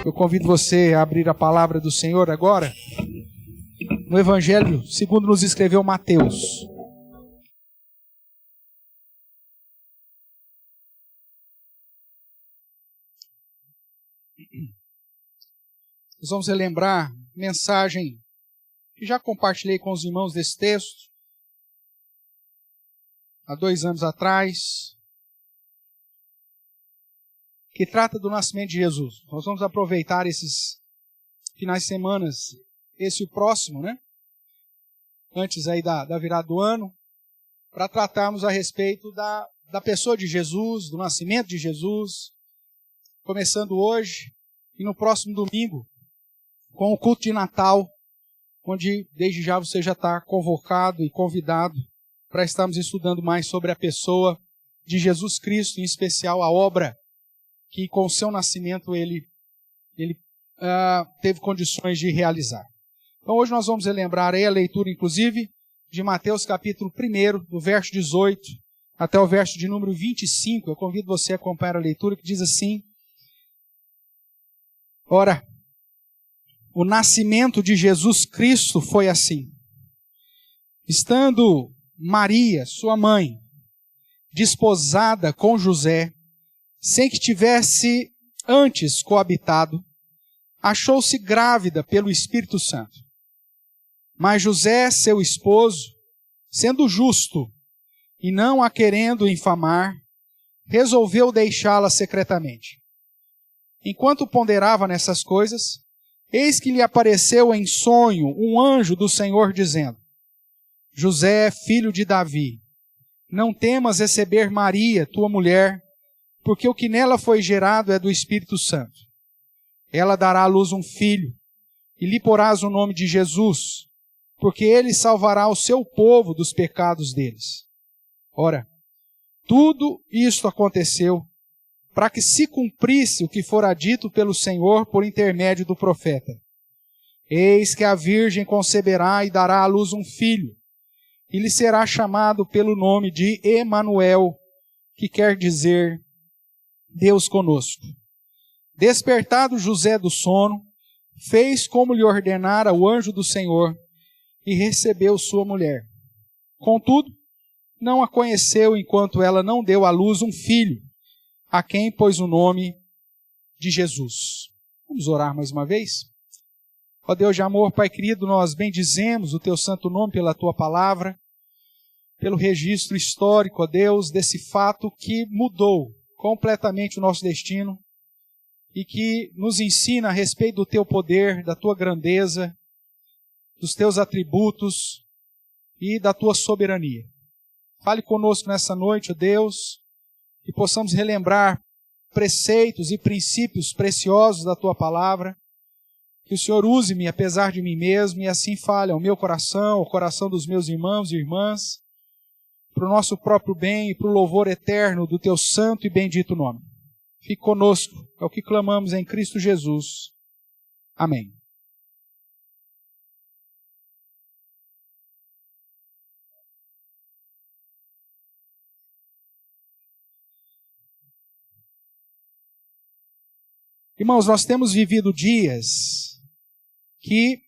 Eu convido você a abrir a palavra do Senhor agora, no Evangelho segundo nos escreveu Mateus. Nós vamos relembrar mensagem que já compartilhei com os irmãos desse texto, há 2 anos atrás, que trata do nascimento de Jesus. Nós vamos aproveitar esses finais de semana, esse e o próximo, né? Antes aí da virada do ano, para tratarmos a respeito da pessoa de Jesus, do nascimento de Jesus, começando hoje e no próximo domingo, com o culto de Natal, onde desde já você já está convocado e convidado para estarmos estudando mais sobre a pessoa de Jesus Cristo, em especial a obra que com o seu nascimento ele teve condições de realizar. Então hoje nós vamos relembrar aí a leitura, inclusive, de Mateus capítulo 1, do verso 18 até o verso de número 25. Eu convido você a acompanhar a leitura, que diz assim: Ora, o nascimento de Jesus Cristo foi assim. Estando Maria, sua mãe, desposada com José, sem que tivesse antes coabitado, achou-se grávida pelo Espírito Santo. Mas José, seu esposo, sendo justo e não a querendo infamar, resolveu deixá-la secretamente. Enquanto ponderava nessas coisas, eis que lhe apareceu em sonho um anjo do Senhor dizendo: José, filho de Davi, não temas receber Maria, tua mulher, porque o que nela foi gerado é do Espírito Santo. Ela dará à luz um filho, e lhe porás o nome de Jesus, porque ele salvará o seu povo dos pecados deles. Ora, tudo isto aconteceu para que se cumprisse o que fora dito pelo Senhor por intermédio do profeta. Eis que a virgem conceberá e dará à luz um filho, e lhe será chamado pelo nome de Emanuel, que quer dizer Deus conosco. Despertado José do sono, fez como lhe ordenara o anjo do Senhor e recebeu sua mulher. Contudo, não a conheceu enquanto ela não deu à luz um filho, a quem pôs o nome de Jesus. Vamos orar mais uma vez? Ó Deus de amor, Pai querido, nós bendizemos o Teu santo nome pela Tua palavra, pelo registro histórico, ó Deus, desse fato que mudou completamente o nosso destino e que nos ensina a respeito do Teu poder, da Tua grandeza, dos Teus atributos e da Tua soberania. Fale conosco nessa noite, ó Deus, que possamos relembrar preceitos e princípios preciosos da Tua palavra, que o Senhor use-me apesar de mim mesmo e assim fale ao meu coração, ao coração dos meus irmãos e irmãs, para o nosso próprio bem e para o louvor eterno do Teu santo e bendito nome. Fique conosco, é o que clamamos em Cristo Jesus. Amém. Irmãos, nós temos vivido dias que,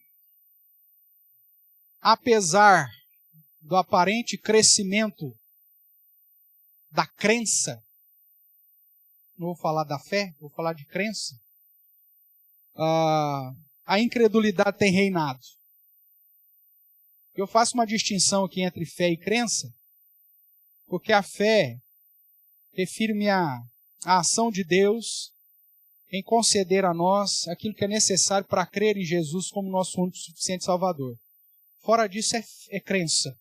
apesar do aparente crescimento da crença, não vou falar da fé, vou falar de crença, a incredulidade tem reinado. Eu faço uma distinção aqui entre fé e crença, porque a fé refere-me à ação de Deus em conceder a nós aquilo que é necessário para crer em Jesus como nosso único e suficiente Salvador. Fora disso é crença.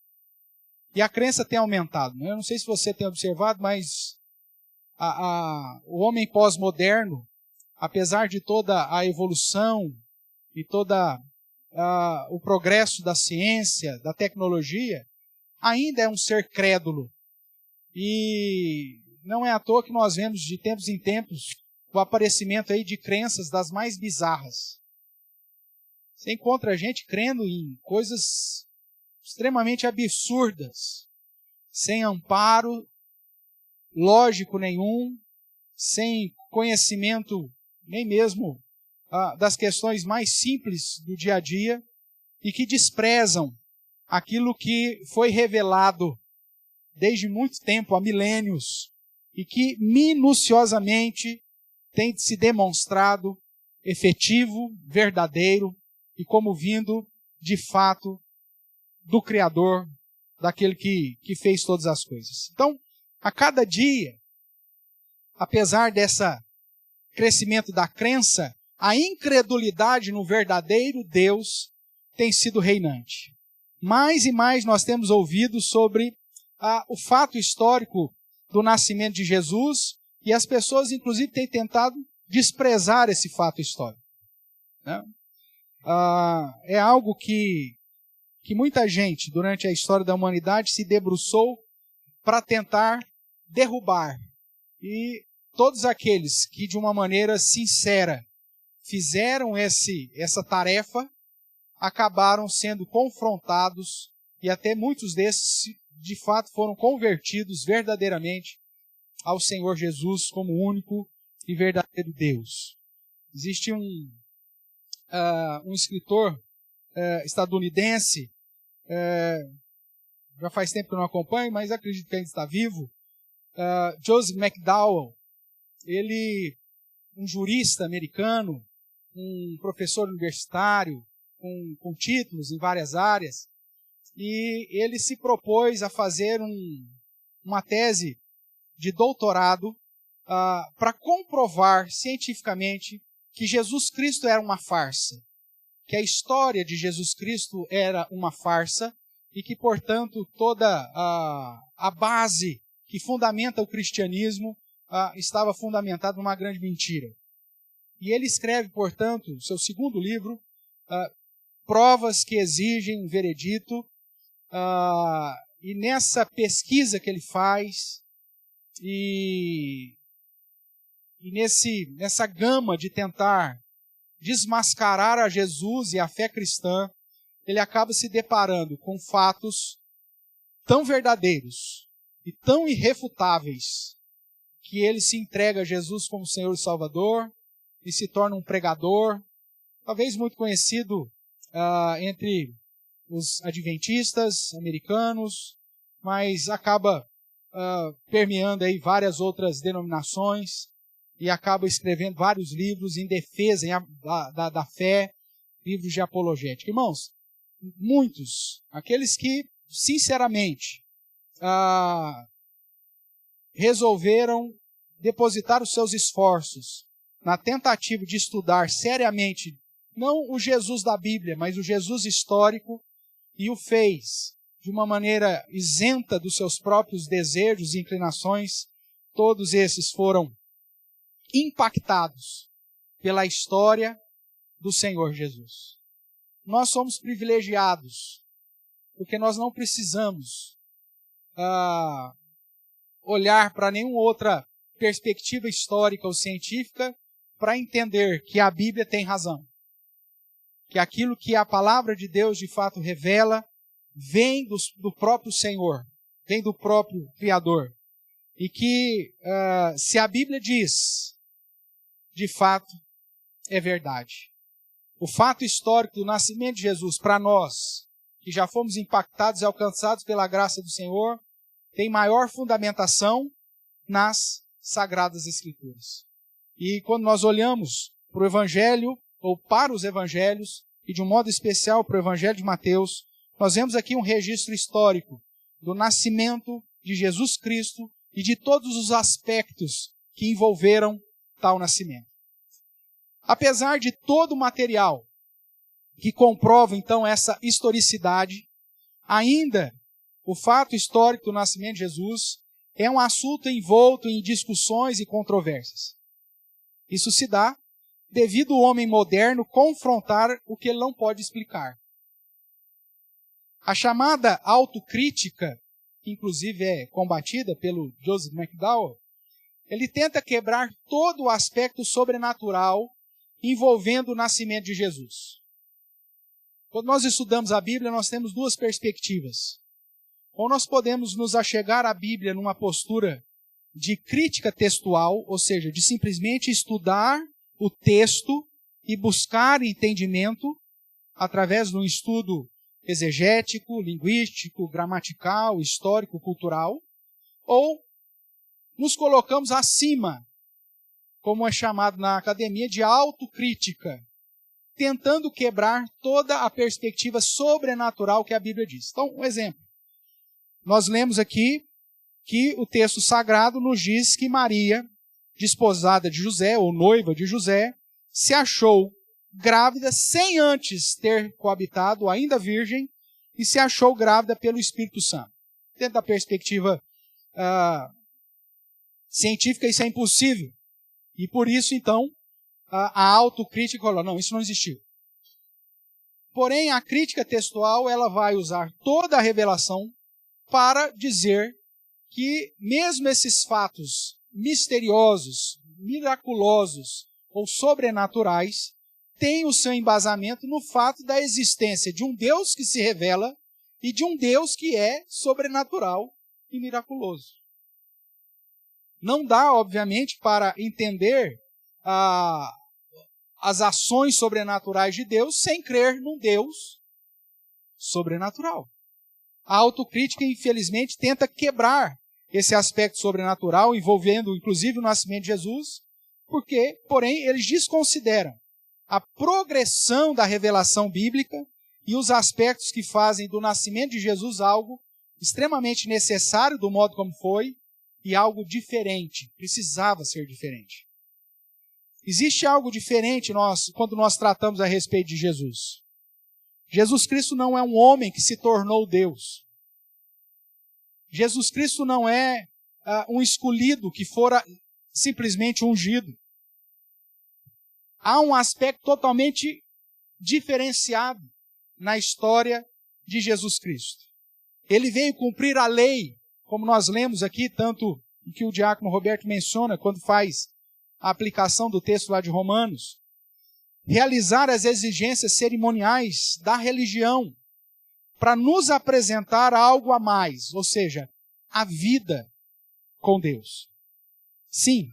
E a crença tem aumentado. Eu não sei se você tem observado, mas o homem pós-moderno, apesar de toda a evolução e toda o progresso da ciência, da tecnologia, ainda é um ser crédulo. E não é à toa que nós vemos de tempos em tempos o aparecimento aí de crenças das mais bizarras. Você encontra gente crendo em coisas extremamente absurdas, sem amparo lógico nenhum, sem conhecimento nem mesmo das questões mais simples do dia a dia e que desprezam aquilo que foi revelado desde muito tempo, há milênios, e que minuciosamente tem se demonstrado efetivo, verdadeiro e como vindo, de fato, do Criador, daquele que fez todas as coisas. Então, a cada dia, apesar desse crescimento da crença, a incredulidade no verdadeiro Deus tem sido reinante. Mais e mais nós temos ouvido sobre o fato histórico do nascimento de Jesus e as pessoas, inclusive, têm tentado desprezar esse fato histórico. Né? É algo que muita gente, durante a história da humanidade, se debruçou para tentar derrubar. E todos aqueles que, de uma maneira sincera, fizeram essa tarefa, acabaram sendo confrontados e até muitos desses, de fato, foram convertidos verdadeiramente ao Senhor Jesus como único e verdadeiro Deus. Existe um escritor estadunidense, já faz tempo que eu não acompanho, mas acredito que ainda está vivo, Joseph McDowell. Ele, um jurista americano, um professor universitário, com títulos em várias áreas, e ele se propôs a fazer uma tese de doutorado para comprovar cientificamente que Jesus Cristo era uma farsa, que a história de Jesus Cristo era uma farsa e que, portanto, toda a base que fundamenta o cristianismo estava fundamentada numa grande mentira. E ele escreve, portanto, o seu segundo livro, Provas que Exigem um Veredito, e nessa pesquisa que ele faz, e nessa gama de tentar desmascarar a Jesus e a fé cristã, ele acaba se deparando com fatos tão verdadeiros e tão irrefutáveis que ele se entrega a Jesus como Senhor e Salvador e se torna um pregador, talvez muito conhecido entre os adventistas americanos, mas acaba permeando aí várias outras denominações e acaba escrevendo vários livros em defesa da fé, livros de apologética. Irmãos, muitos, aqueles que sinceramente resolveram depositar os seus esforços na tentativa de estudar seriamente, não o Jesus da Bíblia, mas o Jesus histórico, e o fez de uma maneira isenta dos seus próprios desejos e inclinações, todos esses foram impactados pela história do Senhor Jesus. Nós somos privilegiados, porque nós não precisamos olhar para nenhuma outra perspectiva histórica ou científica para entender que a Bíblia tem razão. Que aquilo que a palavra de Deus de fato revela vem do próprio Senhor, vem do próprio Criador. E que se a Bíblia diz, de fato, é verdade. O fato histórico do nascimento de Jesus, para nós, que já fomos impactados e alcançados pela graça do Senhor, tem maior fundamentação nas Sagradas Escrituras. E quando nós olhamos para o Evangelho, ou para os Evangelhos, e de um modo especial para o Evangelho de Mateus, nós vemos aqui um registro histórico do nascimento de Jesus Cristo e de todos os aspectos que envolveram tal nascimento. Apesar de todo o material que comprova, então, essa historicidade, ainda o fato histórico do nascimento de Jesus é um assunto envolto em discussões e controvérsias. Isso se dá devido ao homem moderno confrontar o que ele não pode explicar. A chamada autocrítica, que inclusive é combatida pelo Joseph McDowell, ele tenta quebrar todo o aspecto sobrenatural envolvendo o nascimento de Jesus. Quando nós estudamos a Bíblia, nós temos duas perspectivas. Ou nós podemos nos achegar à Bíblia numa postura de crítica textual, ou seja, de simplesmente estudar o texto e buscar entendimento através de um estudo exegético, linguístico, gramatical, histórico, cultural, ou nos colocamos acima, como é chamado na academia, de autocrítica, tentando quebrar toda a perspectiva sobrenatural que a Bíblia diz. Então, um exemplo. Nós lemos aqui que o texto sagrado nos diz que Maria, desposada de José, ou noiva de José, se achou grávida sem antes ter coabitado, ainda virgem, e se achou grávida pelo Espírito Santo. Dentro da perspectiva científica, isso é impossível. E por isso, então, a autocrítica falou, não, isso não existiu. Porém, a crítica textual, ela vai usar toda a revelação para dizer que mesmo esses fatos misteriosos, miraculosos ou sobrenaturais têm o seu embasamento no fato da existência de um Deus que se revela e de um Deus que é sobrenatural e miraculoso. Não dá, obviamente, para entender as ações sobrenaturais de Deus sem crer num Deus sobrenatural. A autocrítica, infelizmente, tenta quebrar esse aspecto sobrenatural, envolvendo, inclusive, o nascimento de Jesus, porque, porém, eles desconsideram a progressão da revelação bíblica e os aspectos que fazem do nascimento de Jesus algo extremamente necessário do modo como foi e algo diferente, precisava ser diferente. Existe algo diferente quando nós tratamos a respeito de Jesus. Jesus Cristo não é um homem que se tornou Deus. Jesus Cristo não é um escolhido que fora simplesmente ungido. Há um aspecto totalmente diferenciado na história de Jesus Cristo. Ele veio cumprir a lei, como nós lemos aqui, tanto que o diácono Roberto menciona quando faz a aplicação do texto lá de Romanos, realizar as exigências cerimoniais da religião para nos apresentar algo a mais, ou seja, a vida com Deus. Sim,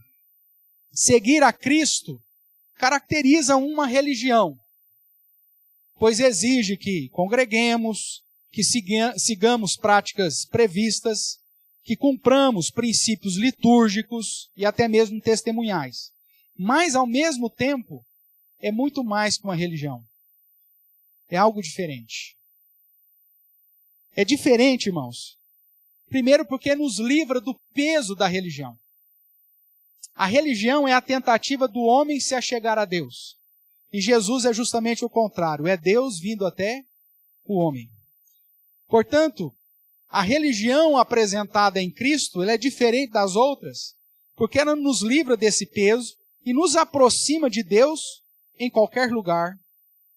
seguir a Cristo caracteriza uma religião, pois exige que congreguemos, que sigamos práticas previstas, que cumpramos princípios litúrgicos e até mesmo testemunhais. Mas, ao mesmo tempo, é muito mais que uma religião. É algo diferente. É diferente, irmãos. Primeiro porque nos livra do peso da religião. A religião é a tentativa do homem se achegar a Deus. E Jesus é justamente o contrário. É Deus vindo até o homem. Portanto, a religião apresentada em Cristo, ela é diferente das outras, porque ela nos livra desse peso e nos aproxima de Deus em qualquer lugar,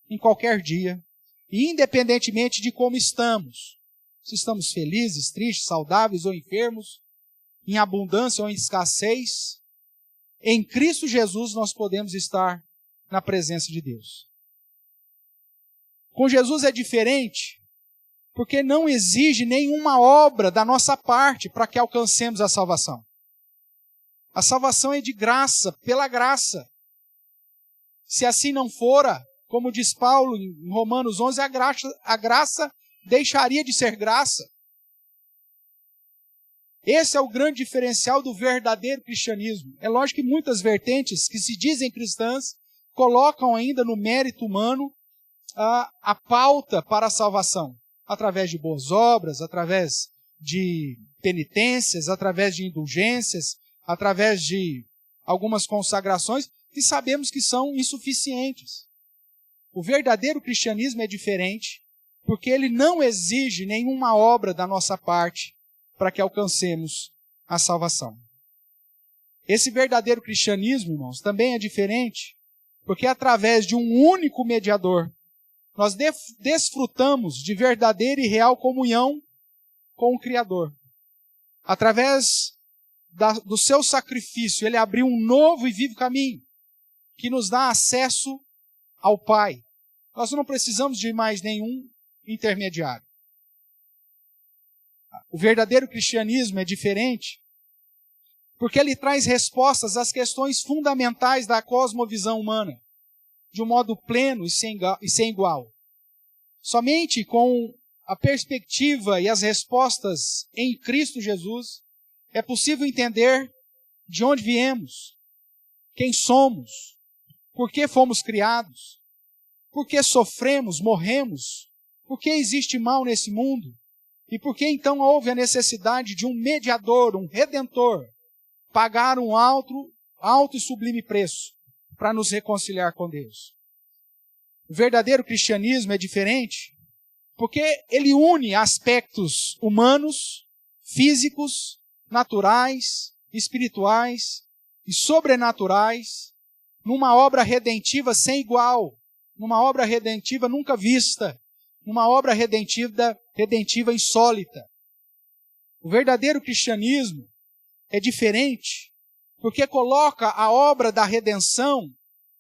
em qualquer dia, e independentemente de como estamos. Se estamos felizes, tristes, saudáveis ou enfermos, em abundância ou em escassez, em Cristo Jesus nós podemos estar na presença de Deus. Com Jesus é diferente, porque não exige nenhuma obra da nossa parte para que alcancemos a salvação. A salvação é de graça, pela graça. Se assim não fora, como diz Paulo em Romanos 11, a graça deixaria de ser graça. Esse é o grande diferencial do verdadeiro cristianismo. É lógico que muitas vertentes que se dizem cristãs colocam ainda no mérito humano a pauta para a salvação, através de boas obras, através de penitências, através de indulgências, através de algumas consagrações, que sabemos que são insuficientes. O verdadeiro cristianismo é diferente, porque ele não exige nenhuma obra da nossa parte para que alcancemos a salvação. Esse verdadeiro cristianismo, irmãos, também é diferente, porque através de um único mediador, nós desfrutamos de verdadeira e real comunhão com o Criador. Através do seu sacrifício, ele abriu um novo e vivo caminho, que nos dá acesso ao Pai. Nós não precisamos de mais nenhum intermediário. O verdadeiro cristianismo é diferente, porque ele traz respostas às questões fundamentais da cosmovisão humana. de um modo pleno e sem igual. Somente com a perspectiva e as respostas em Cristo Jesus é possível entender de onde viemos, quem somos, por que fomos criados, por que sofremos, morremos, por que existe mal nesse mundo e por que então houve a necessidade de um mediador, um redentor, pagar um alto e sublime preço para nos reconciliar com Deus. O verdadeiro cristianismo é diferente porque ele une aspectos humanos, físicos, naturais, espirituais e sobrenaturais numa obra redentiva sem igual, numa obra redentiva nunca vista, numa obra redentiva insólita. O verdadeiro cristianismo é diferente porque coloca a obra da redenção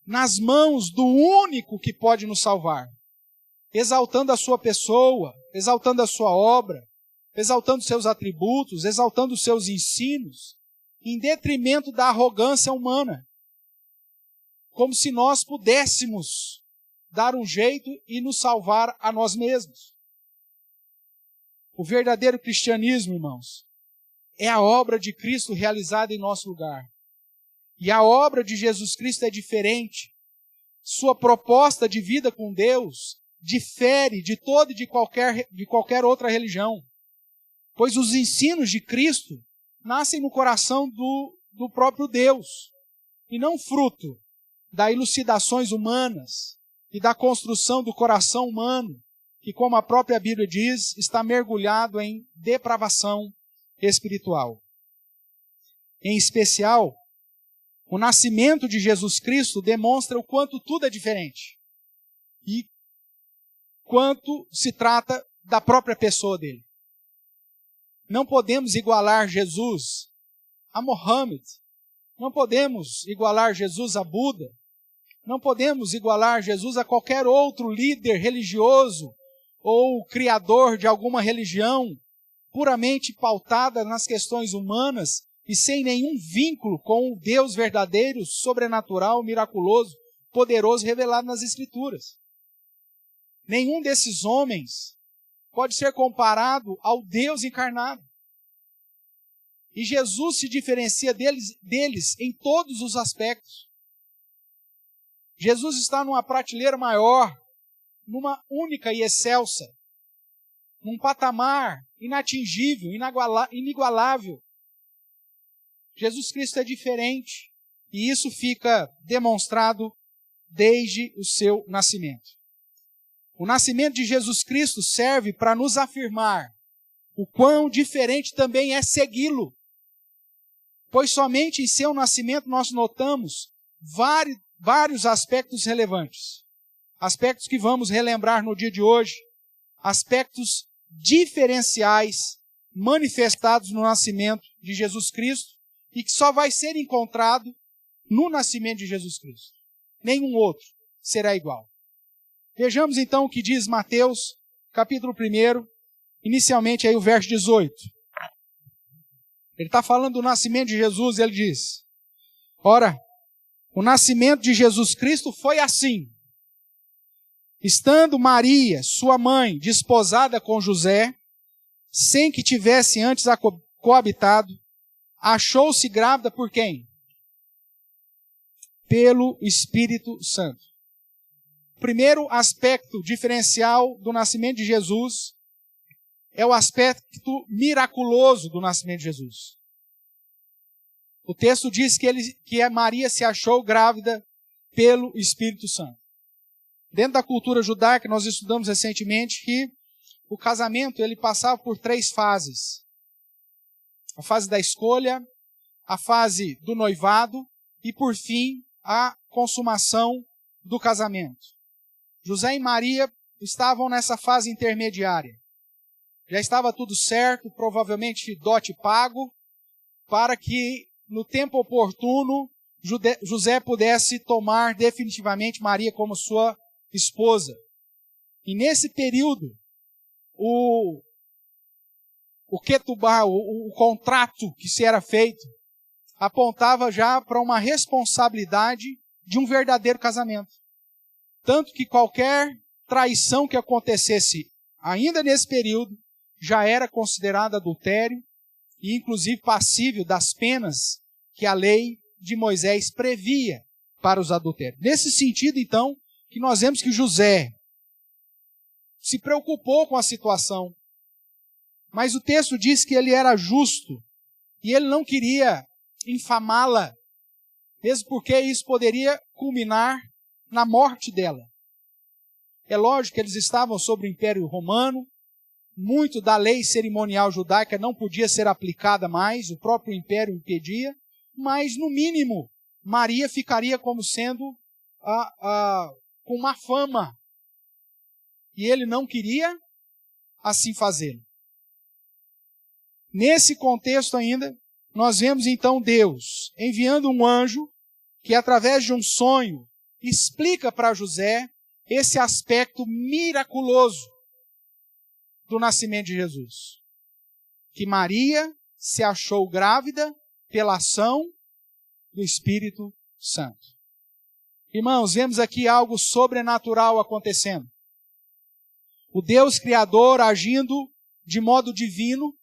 nas mãos do único que pode nos salvar, exaltando a sua pessoa, exaltando a sua obra, exaltando seus atributos, exaltando os seus ensinos, em detrimento da arrogância humana, como se nós pudéssemos dar um jeito e nos salvar a nós mesmos. O verdadeiro cristianismo, irmãos, é a obra de Cristo realizada em nosso lugar. E a obra de Jesus Cristo é diferente. Sua proposta de vida com Deus difere de toda e de qualquer outra religião. Pois os ensinos de Cristo nascem no coração do próprio Deus, e não fruto das elucidações humanas e da construção do coração humano, que, como a própria Bíblia diz, está mergulhado em depravação espiritual. Em especial, o nascimento de Jesus Cristo demonstra o quanto tudo é diferente e quanto se trata da própria pessoa dele. Não podemos igualar Jesus a Mohammed, não podemos igualar Jesus a Buda, não podemos igualar Jesus a qualquer outro líder religioso ou criador de alguma religião puramente pautada nas questões humanas e sem nenhum vínculo com o Deus verdadeiro, sobrenatural, miraculoso, poderoso revelado nas Escrituras. Nenhum desses homens pode ser comparado ao Deus encarnado. E Jesus se diferencia deles em todos os aspectos. Jesus está numa prateleira maior, numa única e excelsa, num patamar inatingível, inigualável. Jesus Cristo é diferente, e isso fica demonstrado desde o seu nascimento. O nascimento de Jesus Cristo serve para nos afirmar o quão diferente também é segui-lo. Pois somente em seu nascimento nós notamos vários aspectos relevantes. Aspectos que vamos relembrar no dia de hoje. Aspectos diferenciais manifestados no nascimento de Jesus Cristo e que só vai ser encontrado no nascimento de Jesus Cristo. Nenhum outro será igual. Vejamos então o que diz Mateus, capítulo 1, inicialmente aí o verso 18. Ele está falando do nascimento de Jesus e ele diz: ora, o nascimento de Jesus Cristo foi assim. Estando Maria, sua mãe, desposada com José, sem que tivesse antes coabitado, achou-se grávida por quem? Pelo Espírito Santo. O primeiro aspecto diferencial do nascimento de Jesus é o aspecto miraculoso do nascimento de Jesus. O texto diz que a Maria se achou grávida pelo Espírito Santo. Dentro da cultura judaica, nós estudamos recentemente que o casamento ele passava por 3 fases. A fase da escolha, a fase do noivado e, por fim, a consumação do casamento. José e Maria estavam nessa fase intermediária. Já estava tudo certo, provavelmente dote pago, para que, no tempo oportuno, José pudesse tomar definitivamente Maria como sua esposa. E nesse período, o ketubá, o contrato que se era feito, apontava já para uma responsabilidade de um verdadeiro casamento. tanto que qualquer traição que acontecesse ainda nesse período já era considerada adultério e inclusive passível das penas que a lei de Moisés previa para os adultérios. Nesse sentido, então, que nós vemos que José se preocupou com a situação, mas o texto diz que ele era justo e ele não queria infamá-la, mesmo porque isso poderia culminar na morte dela. É lógico que eles estavam sob o Império Romano, muito da lei cerimonial judaica não podia ser aplicada mais, o próprio Império impedia, mas no mínimo Maria ficaria como sendo com uma fama. E ele não queria assim fazê-lo. Nesse contexto ainda, nós vemos então Deus enviando um anjo que através de um sonho explica para José esse aspecto miraculoso do nascimento de Jesus. Que Maria se achou grávida pela ação do Espírito Santo. Irmãos, vemos aqui algo sobrenatural acontecendo. O Deus Criador, agindo de modo divino,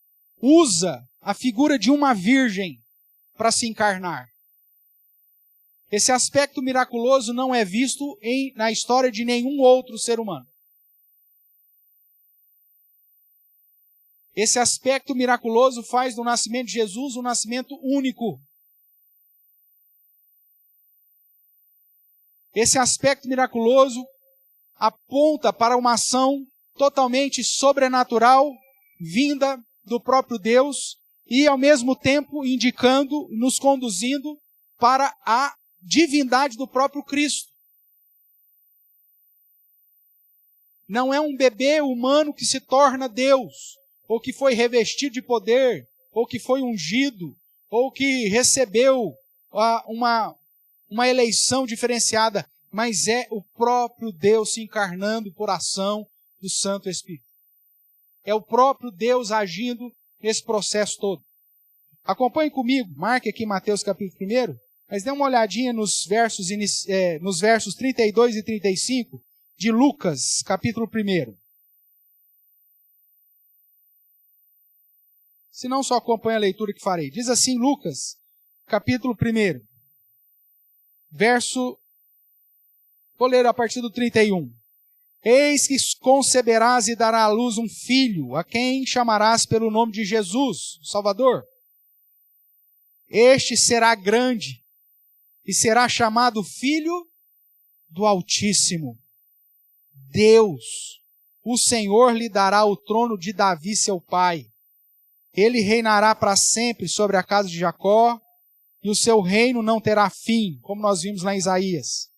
usa a figura de uma virgem para se encarnar. Esse aspecto miraculoso não é visto na história de nenhum outro ser humano. Esse aspecto miraculoso faz do nascimento de Jesus um nascimento único. Esse aspecto miraculoso aponta para uma ação totalmente sobrenatural, vinda do próprio Deus e, ao mesmo tempo, indicando, nos conduzindo para a divindade do próprio Cristo. Não é um bebê humano que se torna Deus, ou que foi revestido de poder, ou que foi ungido, ou que recebeu uma eleição diferenciada, mas é o próprio Deus se encarnando por ação do Santo Espírito. É o próprio Deus agindo nesse processo todo. Acompanhe comigo, marque aqui Mateus capítulo 1, mas dê uma olhadinha nos versos 32 e 35 de Lucas capítulo 1. Se não, só acompanhe a leitura que farei. Diz assim Lucas, capítulo 1, vou ler a partir do 31. Eis que conceberás e darás à luz um filho, a quem chamarás pelo nome de Jesus, Salvador. Este será grande e será chamado Filho do Altíssimo. Deus, o Senhor, lhe dará o trono de Davi, seu pai. Ele reinará para sempre sobre a casa de Jacó, e o seu reino não terá fim, como nós vimos lá em Isaías.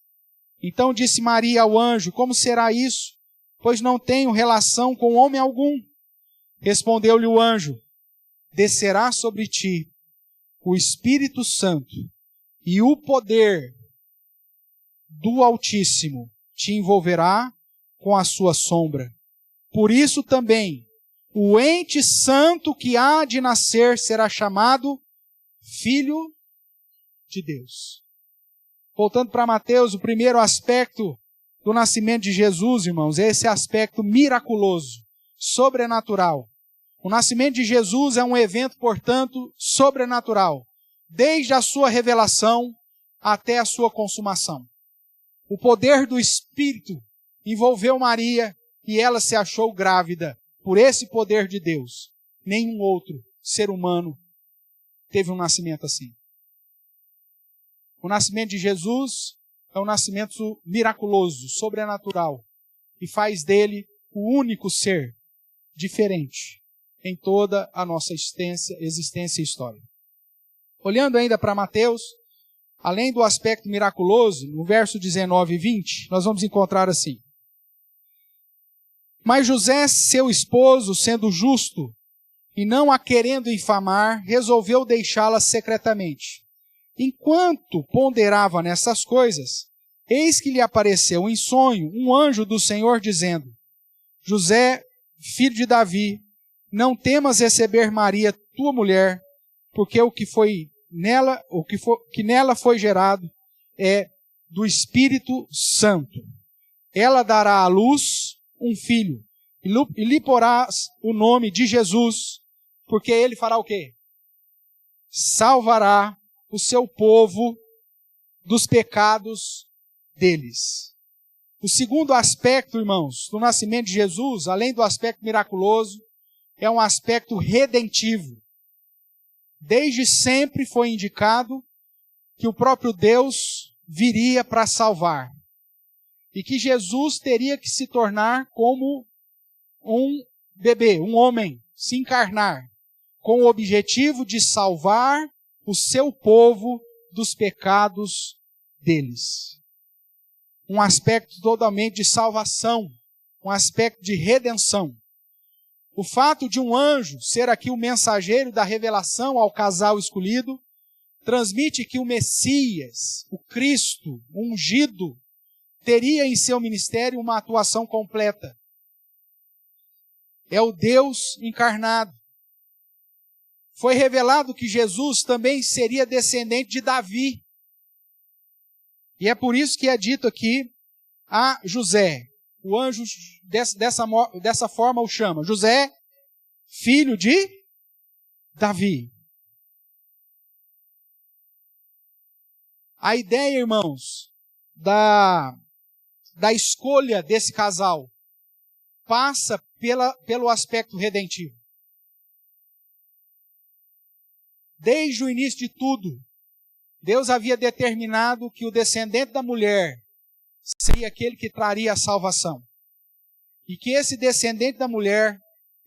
Então disse Maria ao anjo, como será isso? Pois não tenho relação com homem algum. Respondeu-lhe o anjo, descerá sobre ti o Espírito Santo, e o poder do Altíssimo te envolverá com a sua sombra. Por isso também, o ente santo que há de nascer será chamado Filho de Deus. Voltando para Mateus, o primeiro aspecto do nascimento de Jesus, irmãos, é esse aspecto miraculoso, sobrenatural. O nascimento de Jesus é um evento, portanto, sobrenatural, desde a sua revelação até a sua consumação. O poder do Espírito envolveu Maria e ela se achou grávida por esse poder de Deus. Nenhum outro ser humano teve um nascimento assim. O nascimento de Jesus é um nascimento miraculoso, sobrenatural, e faz dele o único ser diferente em toda a nossa existência e história. Olhando ainda para Mateus, além do aspecto miraculoso, no verso 19 e 20, nós vamos encontrar assim. Mas José, seu esposo, sendo justo e não a querendo infamar, resolveu deixá-la secretamente. Enquanto ponderava nessas coisas, eis que lhe apareceu em sonho um anjo do Senhor dizendo, José, filho de Davi, não temas receber Maria, tua mulher, porque o que nela foi gerado é do Espírito Santo. ela dará à luz um filho, e lhe porás o nome de Jesus, porque ele fará o quê? Salvará o seu povo dos pecados deles. O segundo aspecto, irmãos, do nascimento de Jesus, além do aspecto miraculoso, é um aspecto redentivo. Desde sempre foi indicado que o próprio Deus viria para salvar. E que Jesus teria que se tornar como um bebê, um homem, se encarnar, com o objetivo de salvar o seu povo dos pecados deles. Um aspecto totalmente de salvação, um aspecto de redenção. O fato de um anjo ser aqui o mensageiro da revelação ao casal escolhido, transmite que o Messias, o Cristo, o ungido, teria em seu ministério uma atuação completa. É o Deus encarnado. Foi revelado que Jesus também seria descendente de Davi. E é por isso que é dito aqui a José. O anjo dessa forma o chama. José, filho de Davi. A ideia, irmãos, da escolha desse casal passa pelo aspecto redentivo. Desde o início de tudo, Deus havia determinado que o descendente da mulher seria aquele que traria a salvação. E que esse descendente da mulher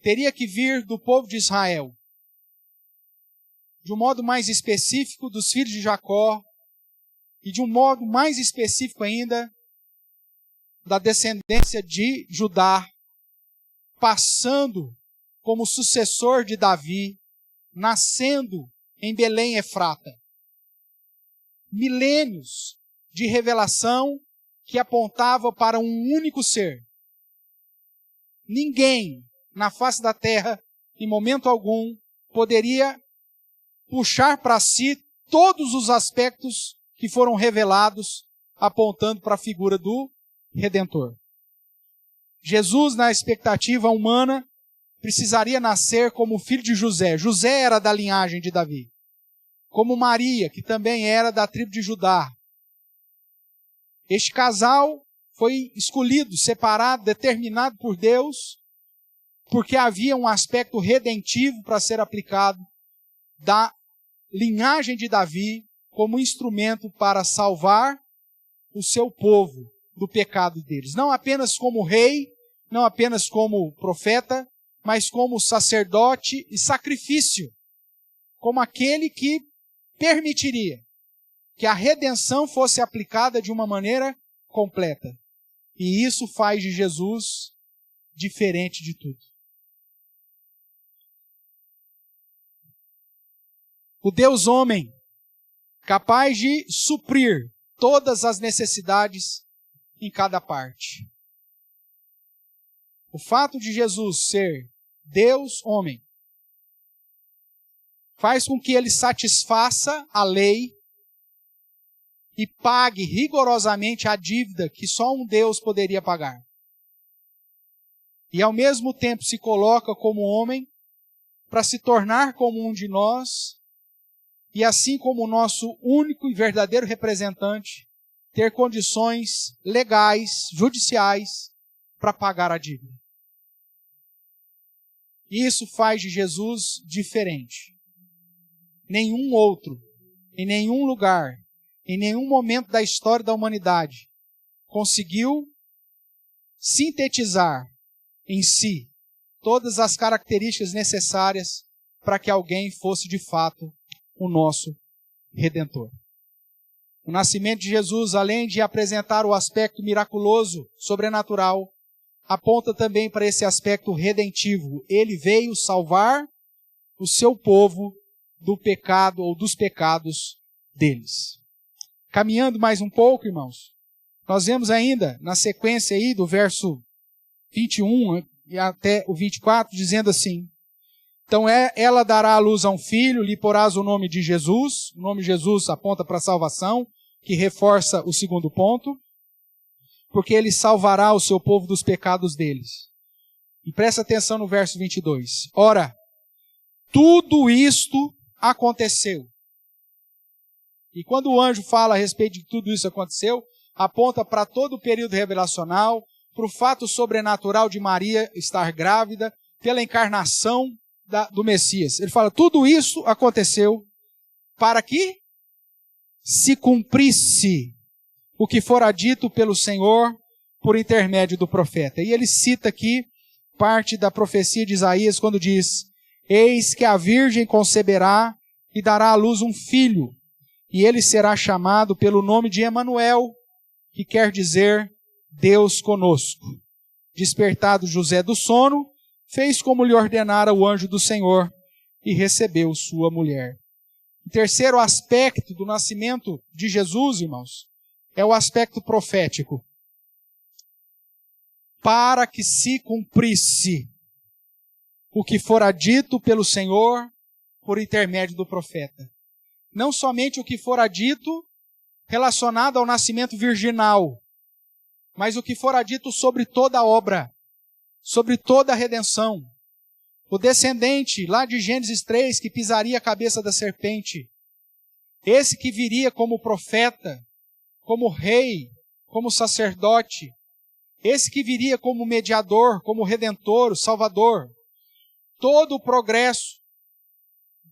teria que vir do povo de Israel. De um modo mais específico, dos filhos de Jacó. E de um modo mais específico ainda, da descendência de Judá, passando como sucessor de Davi, nascendo em Belém Efrata. Milênios de revelação que apontava para um único ser. Ninguém na face da terra, em momento algum, poderia puxar para si todos os aspectos que foram revelados, apontando para a figura do Redentor. Jesus, na expectativa humana, precisaria nascer como filho de José. José era da linhagem de Davi. Como Maria, que também era da tribo de Judá. Este casal foi escolhido, separado, determinado por Deus, porque havia um aspecto redentivo para ser aplicado da linhagem de Davi como instrumento para salvar o seu povo do pecado deles. Não apenas como rei, não apenas como profeta, mas como sacerdote e sacrifício, como aquele que permitiria que a redenção fosse aplicada de uma maneira completa. E isso faz de Jesus diferente de tudo. O Deus homem, capaz de suprir todas as necessidades em cada parte. O fato de Jesus ser Deus homem faz com que ele satisfaça a lei e pague rigorosamente a dívida que só um Deus poderia pagar. E ao mesmo tempo se coloca como homem para se tornar como um de nós e assim como o nosso único e verdadeiro representante, ter condições legais, judiciais, para pagar a dívida. Isso faz de Jesus diferente. Nenhum outro, em nenhum lugar, em nenhum momento da história da humanidade, conseguiu sintetizar em si todas as características necessárias para que alguém fosse de fato o nosso Redentor. O nascimento de Jesus, além de apresentar o aspecto miraculoso, sobrenatural, aponta também para esse aspecto redentivo. Ele veio salvar o seu povo do pecado ou dos pecados deles. Caminhando mais um pouco, irmãos, nós vemos ainda na sequência aí do verso 21 e até o 24, dizendo assim: então ela dará à luz a um filho, lhe porás o nome de Jesus. O nome de Jesus aponta para a salvação, que reforça o segundo ponto. porque ele salvará o seu povo dos pecados deles. E presta atenção no verso 22. Ora, tudo isto aconteceu. E quando o anjo fala a respeito de tudo isso aconteceu, aponta para todo o período revelacional, para o fato sobrenatural de Maria estar grávida, pela encarnação do Messias. Ele fala, tudo isso aconteceu para que se cumprisse o que fora dito pelo Senhor por intermédio do profeta. E ele cita aqui parte da profecia de Isaías quando diz, eis que a virgem conceberá e dará à luz um filho, e ele será chamado pelo nome de Emanuel, que quer dizer Deus conosco. Despertado José do sono, fez como lhe ordenara o anjo do Senhor e recebeu sua mulher. O terceiro aspecto do nascimento de Jesus, irmãos, é o aspecto profético. Para que se cumprisse o que fora dito pelo Senhor por intermédio do profeta. Não somente o que fora dito relacionado ao nascimento virginal, mas o que fora dito sobre toda a obra, sobre toda a redenção. O descendente lá de Gênesis 3 que pisaria a cabeça da serpente. Esse que viria como profeta, como rei, como sacerdote. Esse que viria como mediador, como redentor, salvador. Todo o progresso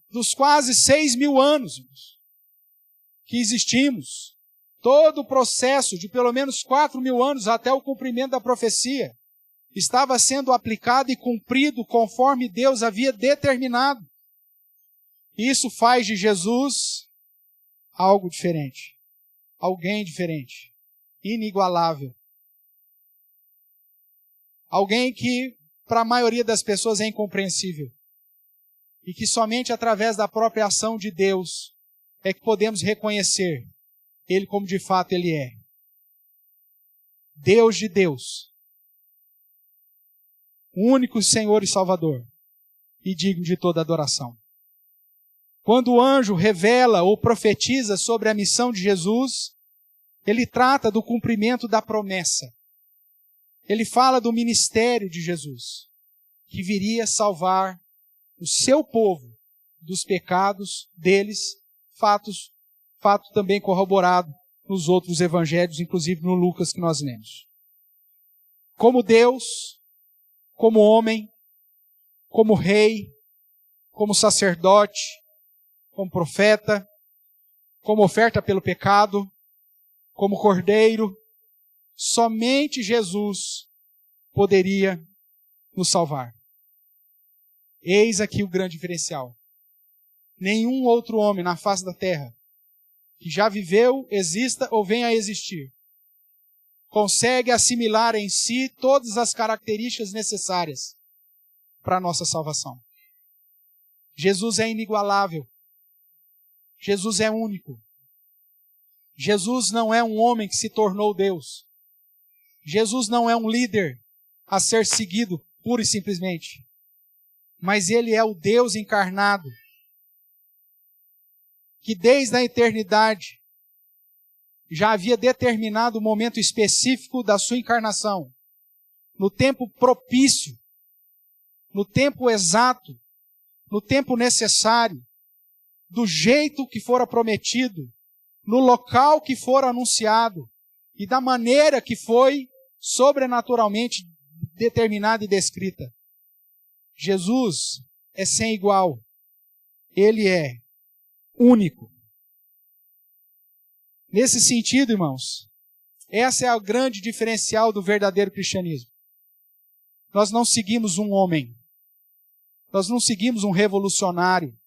dos quase 6.000 anos que existimos. Todo o processo de pelo menos 4.000 anos até o cumprimento da profecia estava sendo aplicado e cumprido conforme Deus havia determinado. Isso faz de Jesus algo diferente. Alguém diferente. Inigualável. Alguém que, para a maioria das pessoas, é incompreensível. E que somente através da própria ação de Deus é que podemos reconhecer Ele como de fato Ele é. Deus de Deus. Único Senhor e Salvador. E digno de toda adoração. Quando o anjo revela ou profetiza sobre a missão de Jesus, ele trata do cumprimento da promessa. Ele fala do ministério de Jesus, que viria salvar o seu povo dos pecados deles, fato também corroborado nos outros evangelhos, inclusive no Lucas que nós lemos. Como Deus, como homem, como rei, como sacerdote, como profeta, como oferta pelo pecado, como cordeiro, somente Jesus poderia nos salvar. Eis aqui o grande diferencial. Nenhum outro homem na face da terra que já viveu, exista ou venha a existir consegue assimilar em si todas as características necessárias para a nossa salvação. Jesus é inigualável. Jesus é único. Jesus não é um homem que se tornou Deus. Jesus não é um líder a ser seguido pura e simplesmente. Mas Ele é o Deus encarnado, que desde a eternidade já havia determinado o momento específico da sua encarnação, no tempo propício, no tempo exato, no tempo necessário, do jeito que fora prometido, no local que fora anunciado e da maneira que foi sobrenaturalmente determinada e descrita. Jesus é sem igual. Ele é único. Nesse sentido, irmãos, essa é a grande diferencial do verdadeiro cristianismo. Nós não seguimos um homem. Nós não seguimos um revolucionário.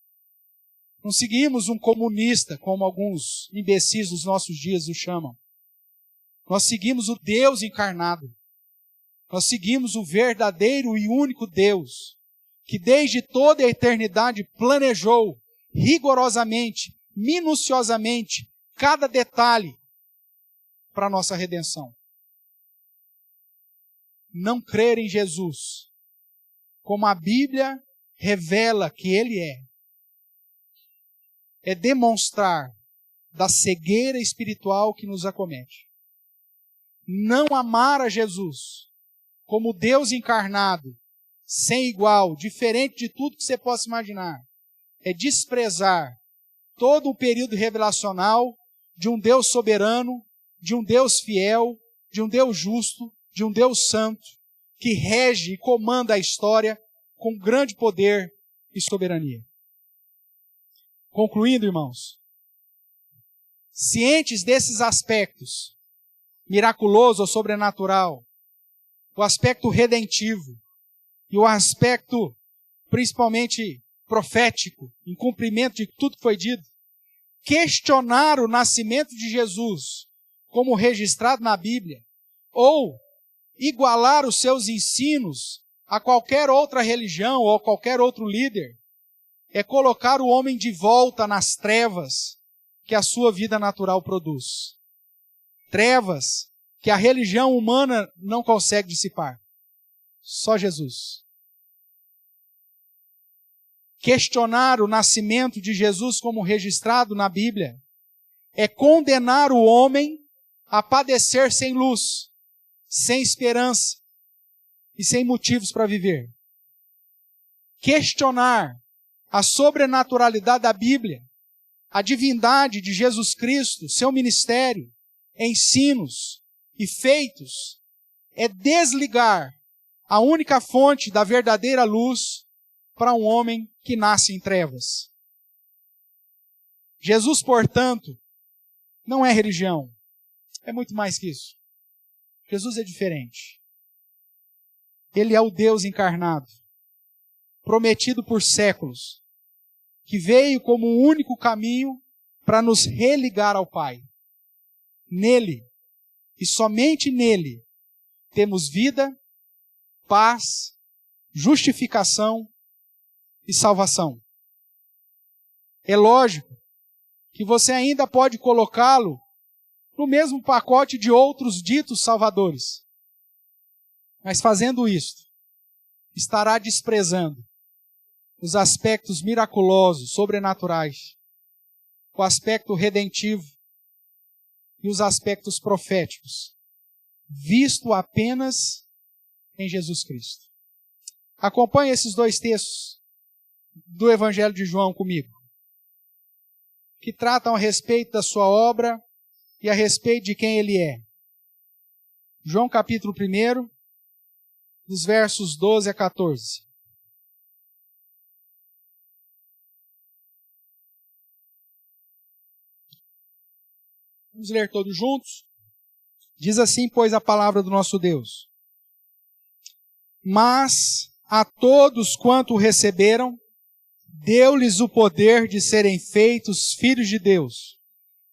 Não seguimos um comunista, como alguns imbecis dos nossos dias o chamam. Nós seguimos o Deus encarnado. Nós seguimos o verdadeiro e único Deus, que desde toda a eternidade planejou rigorosamente, minuciosamente, cada detalhe para a nossa redenção. Não crer em Jesus, como a Bíblia revela que Ele é demonstrar da cegueira espiritual que nos acomete. não amar a Jesus como Deus encarnado, sem igual, diferente de tudo que você possa imaginar, é desprezar todo o período revelacional de um Deus soberano, de um Deus fiel, de um Deus justo, de um Deus santo, que rege e comanda a história com grande poder e soberania. Concluindo, irmãos, cientes desses aspectos, miraculoso ou sobrenatural, o aspecto redentivo e o aspecto principalmente profético, em cumprimento de tudo que foi dito, questionar o nascimento de Jesus como registrado na Bíblia, ou igualar os seus ensinos a qualquer outra religião ou a qualquer outro líder, é colocar o homem de volta nas trevas que a sua vida natural produz. Trevas que a religião humana não consegue dissipar. Só Jesus. Questionar o nascimento de Jesus como registrado na Bíblia é condenar o homem a padecer sem luz, sem esperança e sem motivos para viver. Questionar a sobrenaturalidade da Bíblia, a divindade de Jesus Cristo, seu ministério, ensinos e feitos, é desligar a única fonte da verdadeira luz para um homem que nasce em trevas. Jesus, portanto, não é religião. É muito mais que isso. Jesus é diferente. Ele é o Deus encarnado, prometido por séculos, que veio como o único caminho para nos religar ao Pai. Nele, e somente nele, temos vida, paz, justificação e salvação. É lógico que você ainda pode colocá-lo no mesmo pacote de outros ditos salvadores. Mas fazendo isto, estará desprezando os aspectos miraculosos, sobrenaturais, o aspecto redentivo e os aspectos proféticos, visto apenas em Jesus Cristo. Acompanhe esses dois textos do Evangelho de João comigo, que tratam a respeito da sua obra e a respeito de quem ele é. João capítulo 1, dos versos 12 a 14. Vamos ler todos juntos? Diz assim, pois, a palavra do nosso Deus. Mas a todos quanto o receberam, deu-lhes o poder de serem feitos filhos de Deus,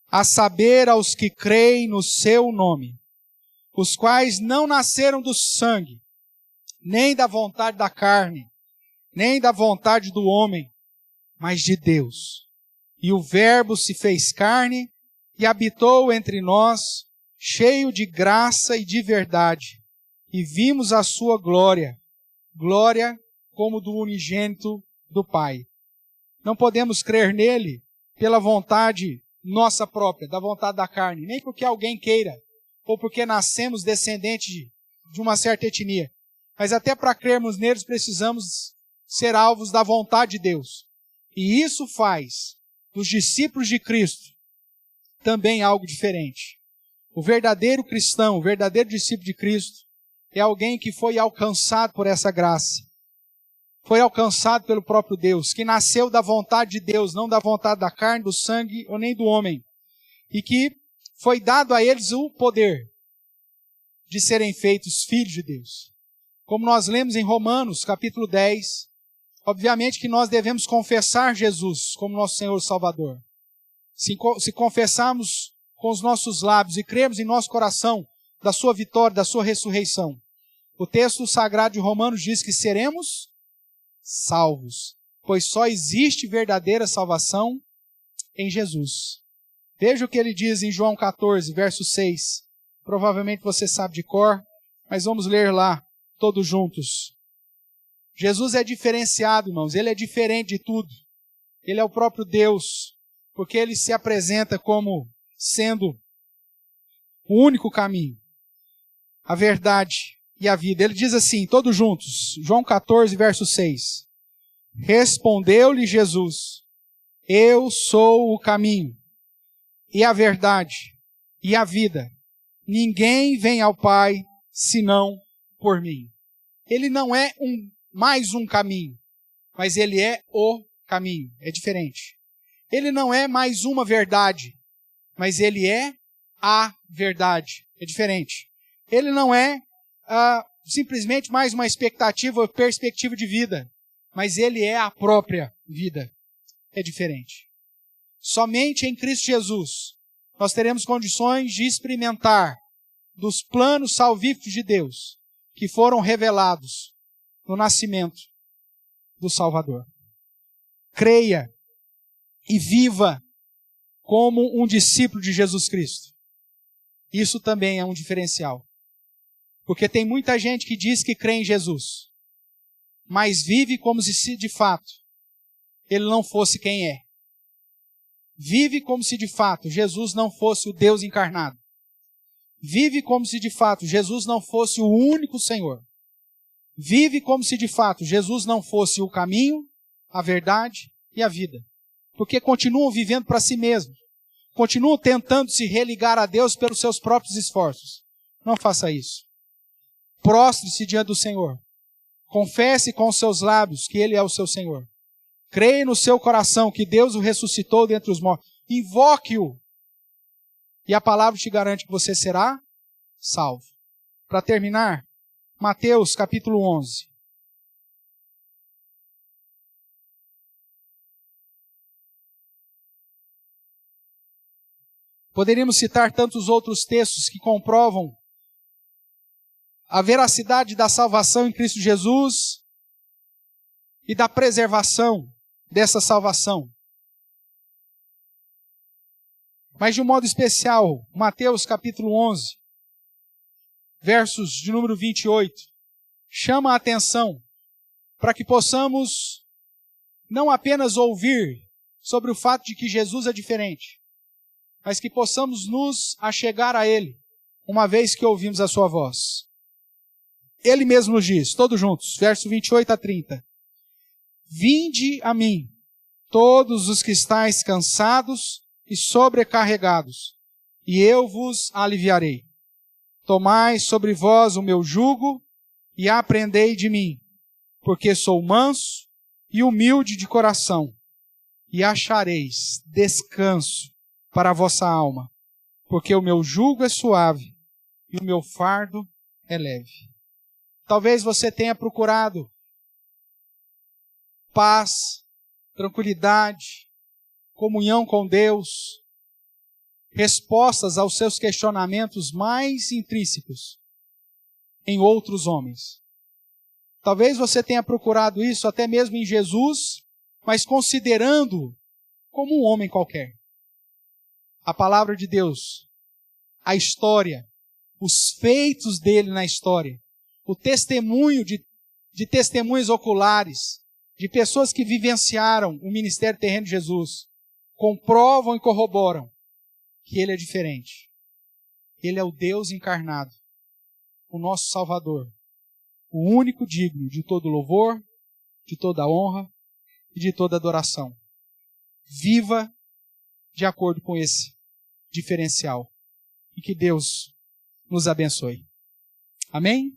a saber, aos que creem no seu nome, os quais não nasceram do sangue, nem da vontade da carne, nem da vontade do homem, mas de Deus. E o Verbo se fez carne e habitou entre nós, cheio de graça e de verdade, e vimos a sua glória, glória como do unigênito do Pai. Não podemos crer nele pela vontade nossa própria, da vontade da carne, nem porque alguém queira, ou porque nascemos descendentes de uma certa etnia, mas até para crermos neles precisamos ser alvos da vontade de Deus. E isso faz dos discípulos de Cristo também algo diferente. O verdadeiro cristão, o verdadeiro discípulo de Cristo, é alguém que foi alcançado por essa graça. Foi alcançado pelo próprio Deus, que nasceu da vontade de Deus, não da vontade da carne, do sangue ou nem do homem. E que foi dado a eles o poder de serem feitos filhos de Deus. Como nós lemos em Romanos, capítulo 10, obviamente que nós devemos confessar Jesus como nosso Senhor e Salvador. Se confessarmos com os nossos lábios e crermos em nosso coração da sua vitória, da sua ressurreição, o texto sagrado de Romanos diz que seremos salvos, pois só existe verdadeira salvação em Jesus. Veja o que ele diz em João 14, verso 6. Provavelmente você sabe de cor, mas vamos ler lá, todos juntos. Jesus é diferenciado, irmãos, ele é diferente de tudo. Ele é o próprio Deus, porque ele se apresenta como sendo o único caminho. a verdade e a vida. Ele diz assim, todos juntos, João 14, verso 6. Respondeu-lhe Jesus, eu sou o caminho e a verdade e a vida. Ninguém vem ao Pai senão por mim. Ele não é mais um caminho, mas ele é o caminho. É diferente. Ele não é mais uma verdade, mas ele é a verdade. É diferente. Ele não é simplesmente mais uma expectativa ou perspectiva de vida, mas ele é a própria vida. É diferente. Somente em Cristo Jesus nós teremos condições de experimentar dos planos salvíficos de Deus que foram revelados no nascimento do Salvador. Creia e viva como um discípulo de Jesus Cristo. Isso também é um diferencial. Porque tem muita gente que diz que crê em Jesus, mas vive como se de fato ele não fosse quem é. Vive como se de fato Jesus não fosse o Deus encarnado. Vive como se de fato Jesus não fosse o único Senhor. Vive como se de fato Jesus não fosse o caminho, a verdade e a vida. Porque continuam vivendo para si mesmos. Continuam tentando se religar a Deus pelos seus próprios esforços. Não faça isso. Prostre-se diante do Senhor. Confesse com os seus lábios que Ele é o seu Senhor. Creia no seu coração que Deus o ressuscitou dentre os mortos. Invoque-o. E a palavra te garante que você será salvo. Para terminar, Mateus capítulo 11. Poderíamos citar tantos outros textos que comprovam a veracidade da salvação em Cristo Jesus e da preservação dessa salvação. Mas de um modo especial, Mateus capítulo 11, versos de número 28, chama a atenção para que possamos não apenas ouvir sobre o fato de que Jesus é diferente, mas que possamos nos achegar a Ele, uma vez que ouvimos a sua voz. Ele mesmo nos diz, todos juntos, verso 28 a 30. Vinde a mim, todos os que estáis cansados e sobrecarregados, e eu vos aliviarei. Tomai sobre vós o meu jugo e aprendei de mim, porque sou manso e humilde de coração, e achareis descanso para a vossa alma, porque o meu jugo é suave e o meu fardo é leve. Talvez você tenha procurado paz, tranquilidade, comunhão com Deus, respostas aos seus questionamentos mais intrínsecos em outros homens. Talvez você tenha procurado isso até mesmo em Jesus, mas considerando-o como um homem qualquer. A palavra de Deus, a história, os feitos dele na história, o testemunho de testemunhas oculares, de pessoas que vivenciaram o ministério terreno de Jesus, comprovam e corroboram que ele é diferente. Ele é o Deus encarnado, o nosso Salvador, o único digno de todo louvor, de toda honra e de toda adoração. Viva de acordo com esse diferencial. E que Deus nos abençoe. Amém?